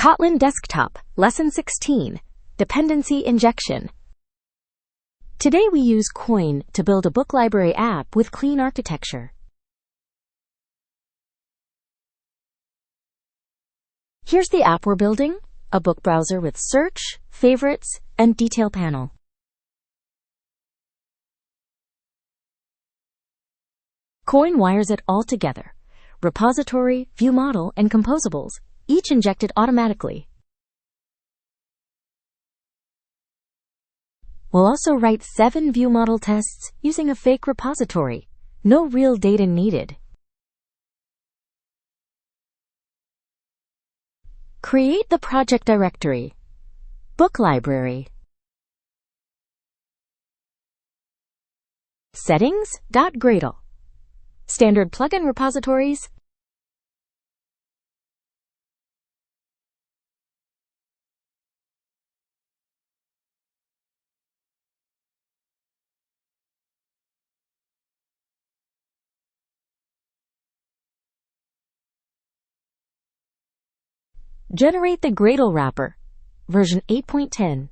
Kotlin Desktop, Lesson 16, Dependency Injection. Today we use Koin to build a book library app with clean architecture. Here's the app we're building, a book browser with search, favorites, and detail panel. Koin wires it all together. Repository, ViewModel, and composables, each injected automatically. We'll also write 7 ViewModel tests using a fake repository. No real data needed. Create the project directory. Book Library. Settings.Gradle. Standard plugin repositories. Generate the Gradle wrapper, version 8.10.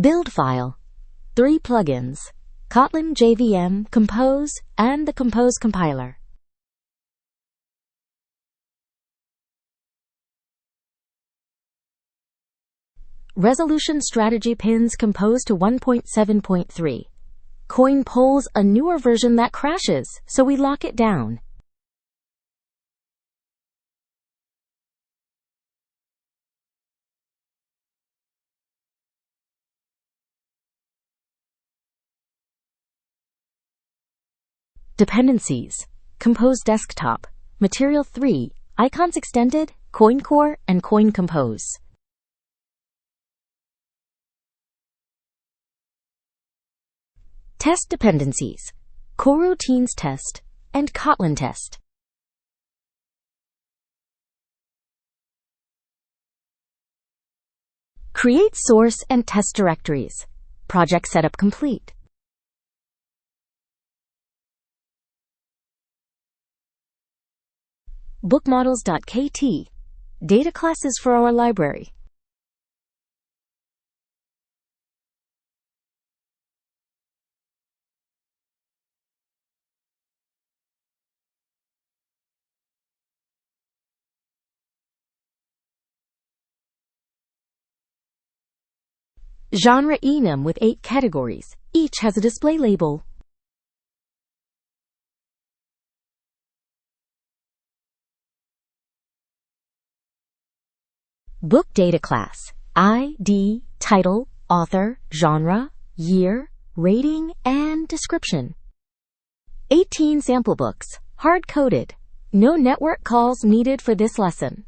Build file, 3 plugins, Kotlin JVM, Compose, and the Compose compiler. Resolution strategy pins Compose to 1.7.3. Koin pulls a newer version that crashes, so we lock it down. Dependencies, Compose Desktop, Material 3, Icons Extended, koin-core, and koin-compose. Test dependencies, coroutines test, and Kotlin test. Create source and test directories. Project setup complete. BookModels.kt, data classes for our library. Genre enum with 8 categories. Each has a display label. Book data class, ID, title, author, genre, year, rating, and description. 18 sample books, hard-coded. No network calls needed for this lesson.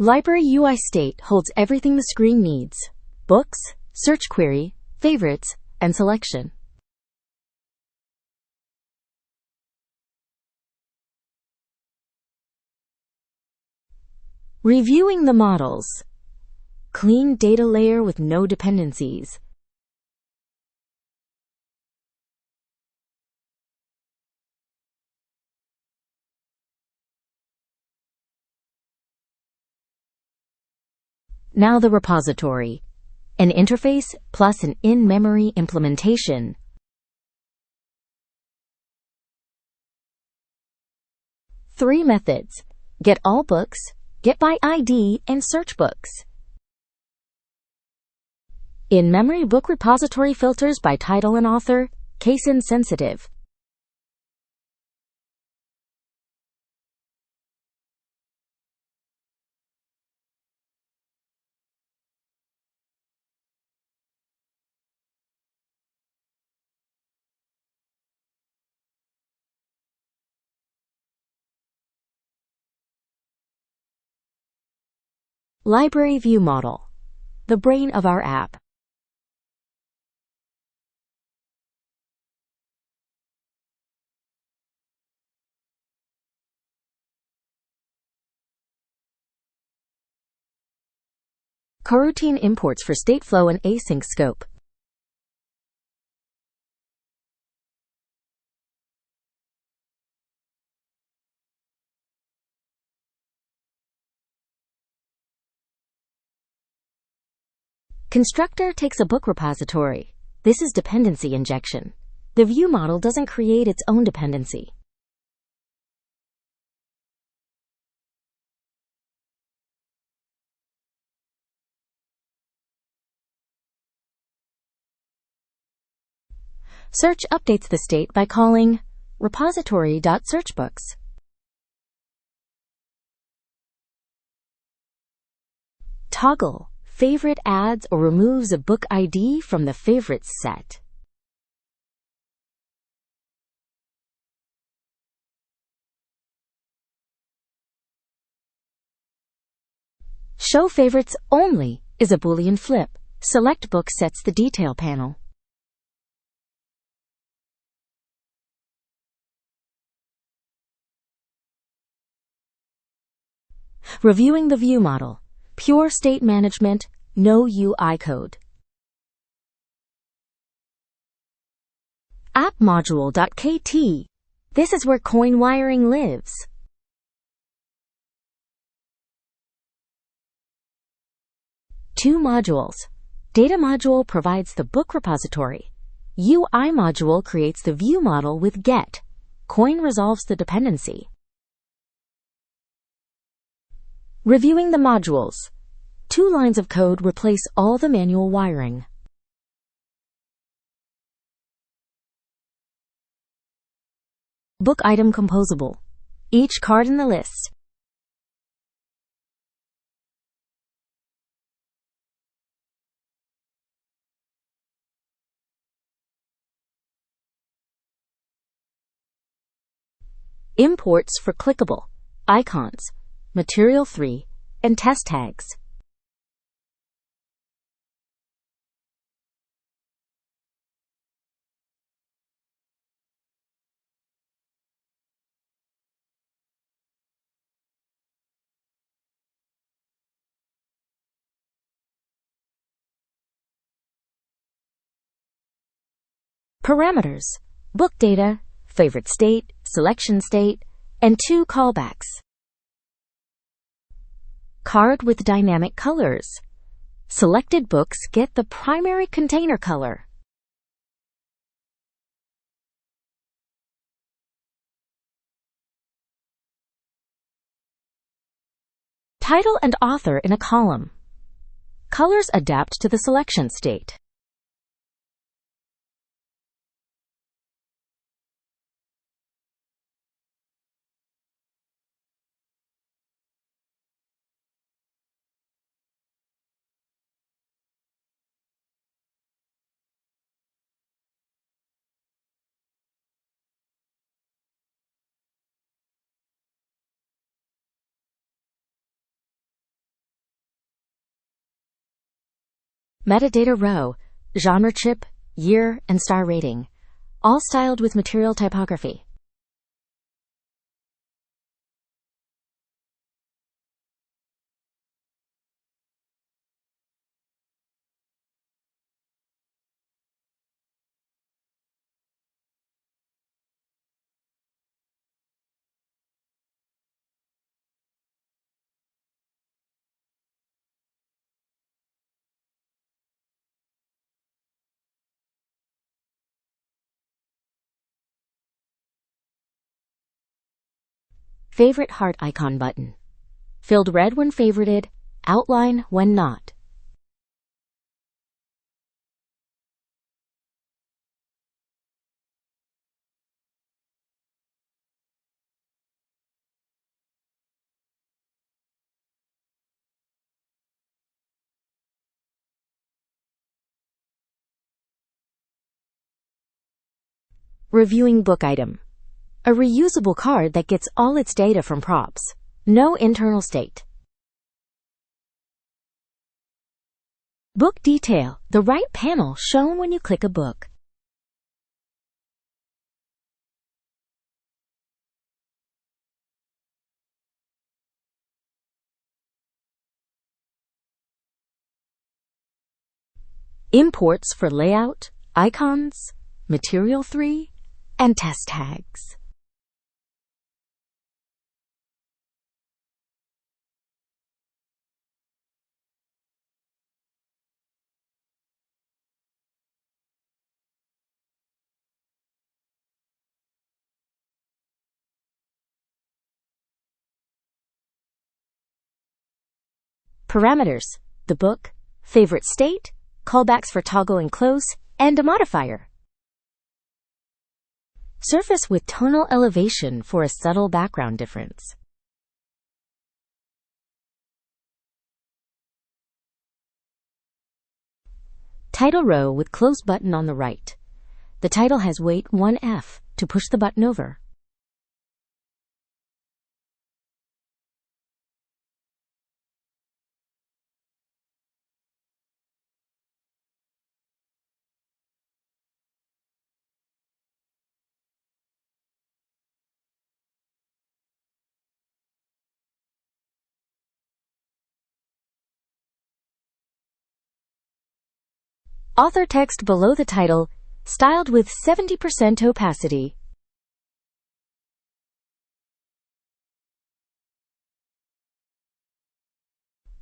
LibraryUiState holds everything the screen needs: books, search query, favorites, and selection. Reviewing the models. Clean data layer with no dependencies. Now the repository, an interface plus an in-memory implementation. Three methods: get all books, get by ID, and search books. In-memory book repository filters by title and author, case insensitive. LibraryViewModel, the brain of our app. Coroutine imports for StateFlow and async scope. Constructor takes a book repository. This is dependency injection. The view model doesn't create its own dependency. Search updates the state by calling repository.searchBooks. Toggle favorite adds or removes a book ID from the favorites set. Show favorites only is a Boolean flip. Select book sets the detail panel. Reviewing the view model. Pure state management, no UI code. AppModule.kt. This is where coin wiring lives. Two modules. dataModule provides the book repository. uiModule creates the view model with get. Koin resolves the dependency. Reviewing the modules. Two lines of code replace all the manual wiring. Book item composable. Each card in the list. Imports for clickable, icons, Material 3, and test tags. Parameters, book data, favorite state, selection state, and 2 callbacks. Card with dynamic colors. Selected books get the primary container color. Title and author in a column. Colors adapt to the selection state. Metadata row, genre chip, year, and star rating, all styled with material typography. Favorite heart icon button. Filled red when favorited, outline when not. Reviewing book item. A reusable card that gets all its data from props. No internal state. Book Detail, the right panel shown when you click a book. Imports for layout, icons, material 3, and test tags. Parameters, the book, favorite state, callbacks for toggle and close, and a modifier. Surface with tonal elevation for a subtle background difference. Title row with close button on the right. The title has weight 1F to push the button over. Author text below the title, styled with 70% opacity.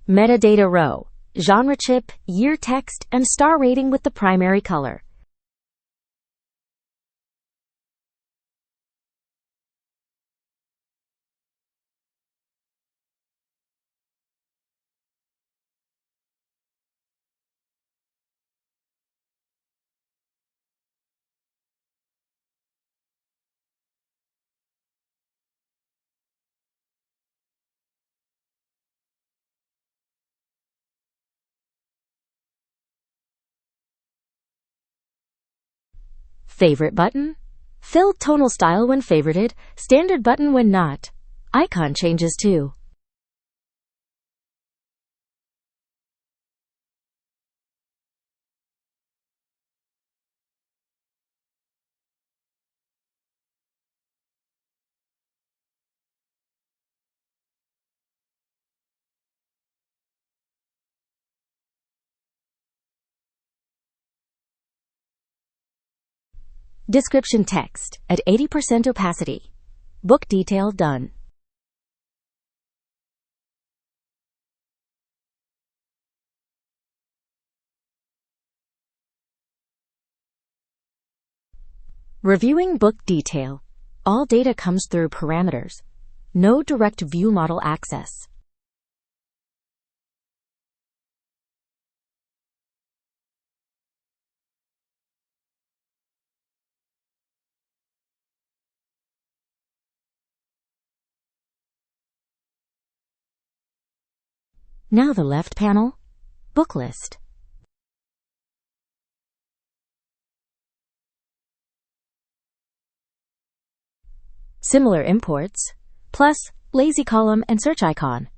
Metadata row, genre chip, year text, and star rating with the primary color. Favorite button, filled tonal style when favorited, standard button when not. Icon changes too. Description text at 80% opacity. Book detail done. Reviewing book detail. All data comes through parameters. No direct view model access. Now the left panel, BookList. Similar imports, plus lazy column and search icon.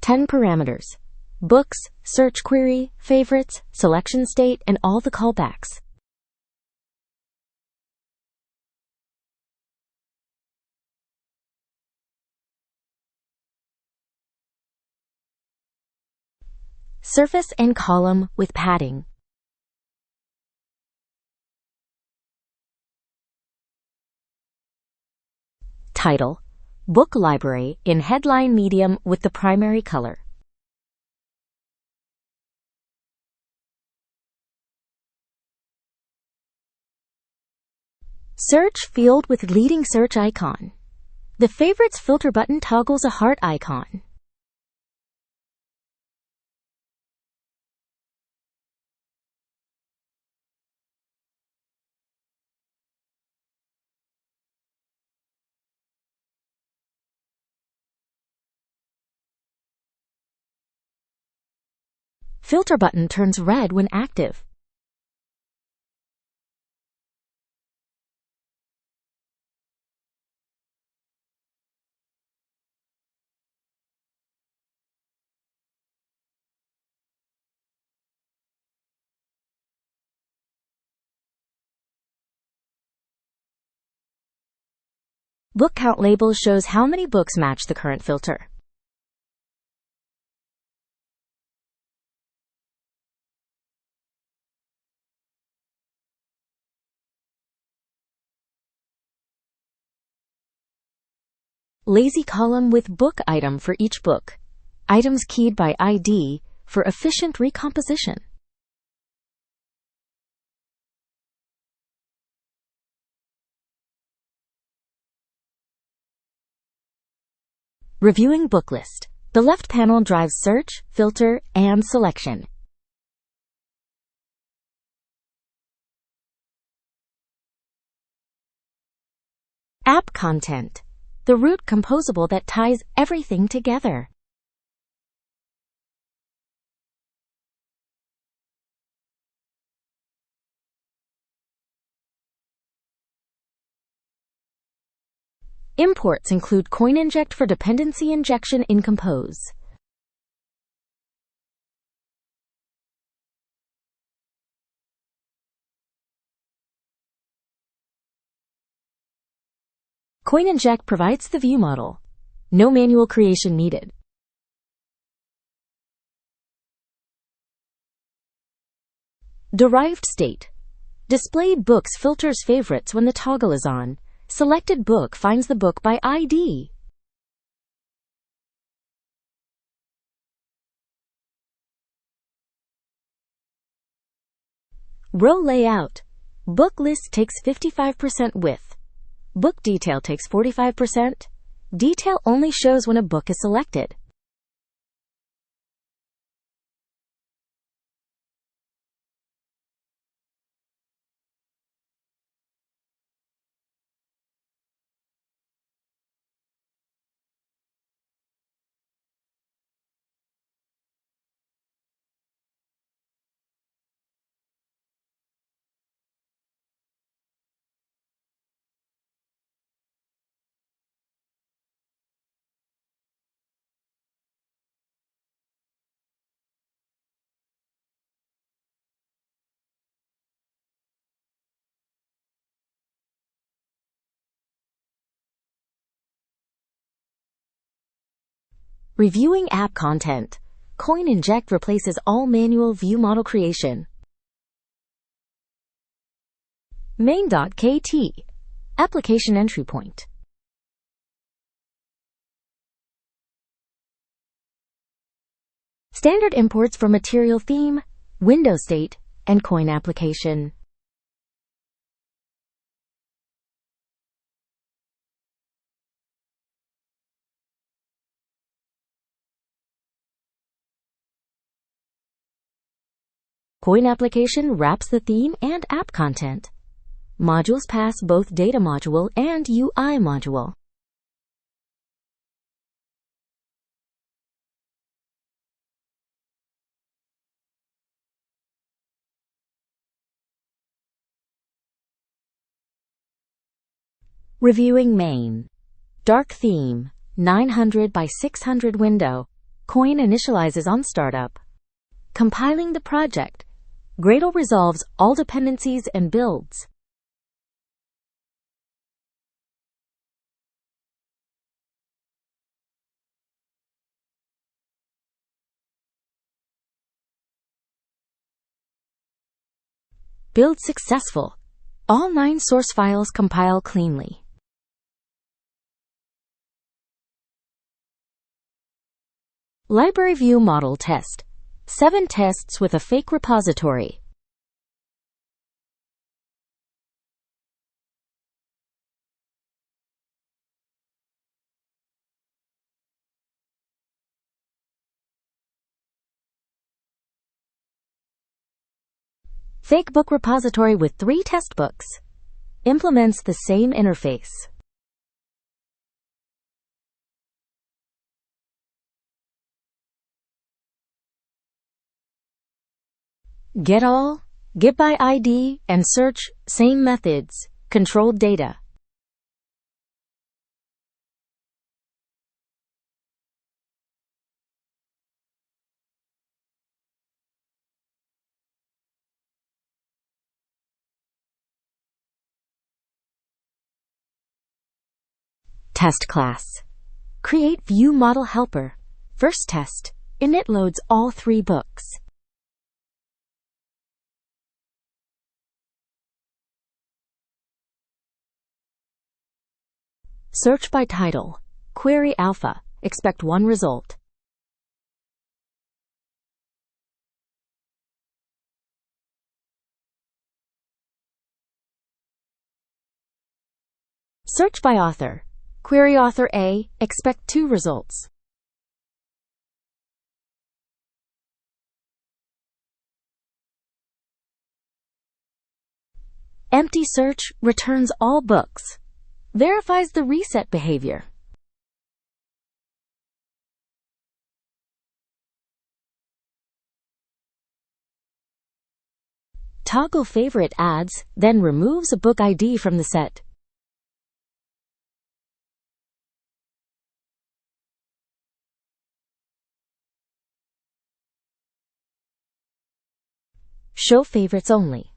Ten parameters. Books, search query, favorites, selection state, and all the callbacks. Surface and column with padding. Title, Book Library in headline medium with the primary color. Search field with leading search icon. The Favorites filter button toggles a heart icon. Filter button turns red when active. Book count label shows how many books match the current filter. Lazy column with book item for each book. Items keyed by ID for efficient recomposition. Reviewing BookList. The left panel drives search, filter, and selection. App content. The root composable that ties everything together. Imports include koinInject for dependency injection in Compose. koinInject provides the ViewModel. No manual creation needed. Derived state. Displayed books filters favorites when the toggle is on. Selected book finds the book by ID. Row layout. BookList takes 55% width. BookDetail takes 45%. Detail only shows when a book is selected. Reviewing app content. koinInject replaces all manual ViewModel creation. Main.kt. Application entry point. Standard imports for material theme, window state, and koin application. Koin application wraps the theme and app content. Modules pass both dataModule and uiModule. Reviewing main. Dark theme, 900 by 600 window. Koin initializes on startup. Compiling the project. Gradle resolves all dependencies and builds. Build successful. All 9 source files compile cleanly. LibraryViewModelTest. 7 tests with a fake repository. Fake book repository with 3 test books. Implements the same interface. Get all, get by ID, and search, same methods, controlled data. Test class. Create ViewModel helper. First test. Init loads all 3 books. Search by title. Query alpha. Expect 1 result. Search by author. Query author A. Expect 2 results. Empty search returns all books. Verifies the reset behavior. Toggle favorite adds, then removes a book ID from the set. Show favorites only.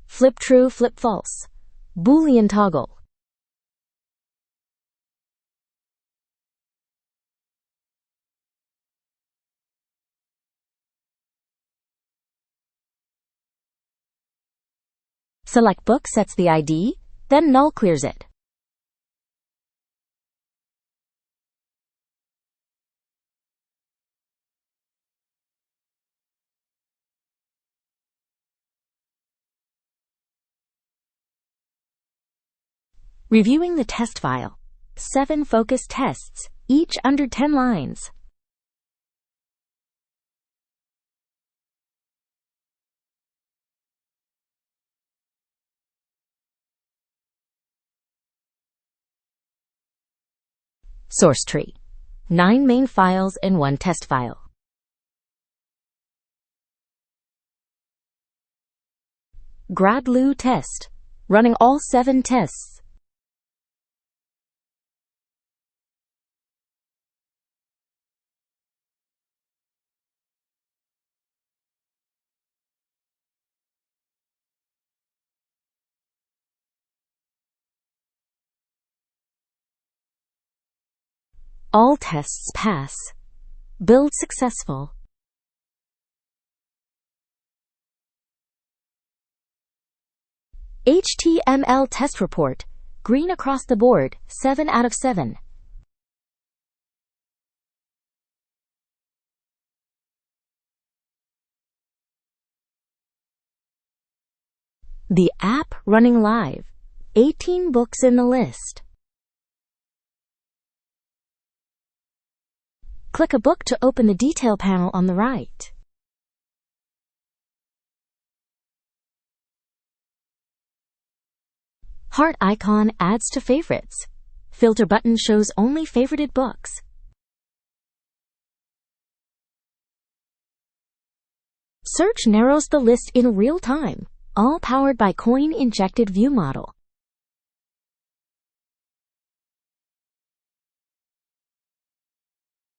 Flip true, flip false. Boolean toggle. Select book sets the ID, then null clears it. Reviewing the test file. 7 focus tests, each under 10 lines. Source tree. 9 main files and 1 test file. Gradle test. Running all 7 tests. All tests pass. Build successful. HTML test report. Green across the board, 7 out of 7. The app running live. 18 books in the list. Click a book to open the detail panel on the right. Heart icon adds to favorites. Filter button shows only favorited books. Search narrows the list in real time, all powered by koin-injected ViewModel.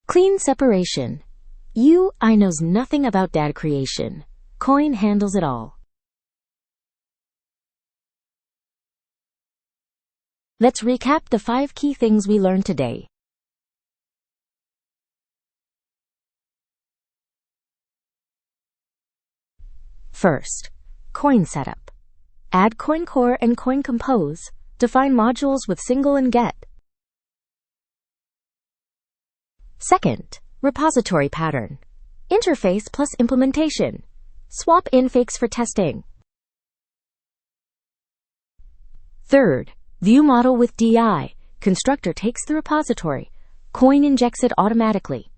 Clean separation. UI knows nothing about data creation. Koin handles it all. Let's recap the 5 key things we learned today. First, koin setup. Add koin-core and koin-compose. Define modules with single and get. Second, repository pattern. Interface plus implementation. Swap infakes for testing. Third, ViewModel with DI. Constructor takes the repository. Koin injects it automatically.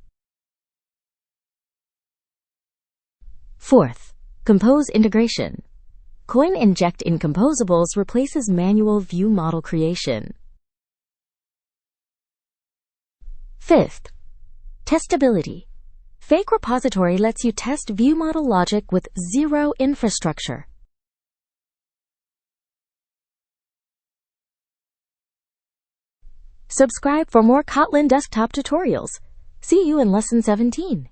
Fourth, compose integration. koin-inject in composables replaces manual ViewModel creation. Fifth, testability. Fake repository lets you test ViewModel logic with zero infrastructure. Subscribe for more Kotlin desktop tutorials. See you in Lesson 17.